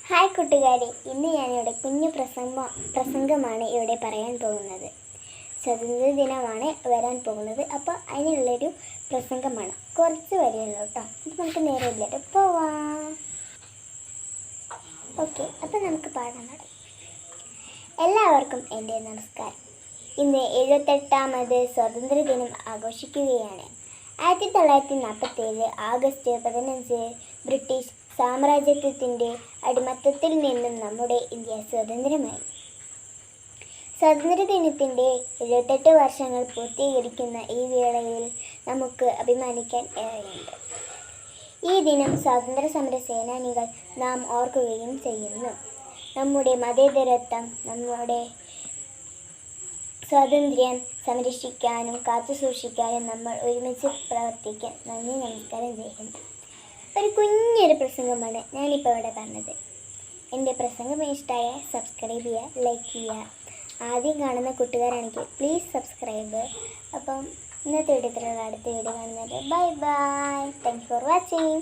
Hi കൂട്ടുകാരെ, ഇന്ന് ഞാനിവിടെ കുഞ്ഞു പ്രസംഗമാണ് ഇവിടെ പറയാൻ പോകുന്നത്. സ്വാതന്ത്ര്യ ദിനമാണ് വരാൻ പോകുന്നത്. അപ്പോൾ അതിനുള്ളൊരു പ്രസംഗമാണ്. കുറച്ച് വരികയുള്ളൂ കേട്ടോ. ഇത് നമുക്ക് നേരെ ഇല്ലട്ടോ പോവാം. ഓക്കെ, അപ്പോൾ നമുക്ക് പാടാൻ തുടങ്ങാം. എല്ലാവർക്കും എൻ്റെ നമസ്കാരം. ഇന്ന് 78ാമത് സ്വാതന്ത്ര്യ ദിനം ആഘോഷിക്കുകയാണ്. 1947 ആഗസ്റ്റ് 15 ബ്രിട്ടീഷ് സാമ്രാജ്യത്വത്തിൻ്റെ അടിമത്തത്തിൽ നിന്നും നമ്മുടെ ഇന്ത്യ സ്വതന്ത്രമായി. സ്വാതന്ത്ര്യദിനത്തിൻ്റെ 78 വർഷങ്ങൾ പൂർത്തീകരിക്കുന്ന ഈ വേളയിൽ നമുക്ക് അഭിമാനിക്കാൻ ഏറെയുണ്ട്. ഈ ദിനം സ്വാതന്ത്ര്യ സമര സേനാനികൾ നാം ഓർക്കുകയും ചെയ്യുന്നു. നമ്മുടെ മതേതരത്വം, നമ്മുടെ സ്വാതന്ത്ര്യം സംരക്ഷിക്കാനും കാത്തുസൂക്ഷിക്കാനും നമ്മൾ ഒരുമിച്ച് പ്രവർത്തിക്കാൻ. നന്ദി, നമസ്കാരം, ജയ്. ഒരു കുഞ്ഞൊരു പ്രസംഗമാണ് ഞാനിപ്പോൾ ഇവിടെ പറഞ്ഞത്. എൻ്റെ പ്രസംഗം ഇഷ്ടമായ സബ്സ്ക്രൈബ് ചെയ്യുക, ലൈക്ക് ചെയ്യുക. ആദ്യം കാണുന്ന കൂട്ടുകാരാണെങ്കിൽ പ്ലീസ് സബ്സ്ക്രൈബ്. അപ്പം ഇന്നത്തെ വീഡിയോ അടുത്ത വീഡിയോ കാണുന്നത്. Bye bye. Thank you for watching.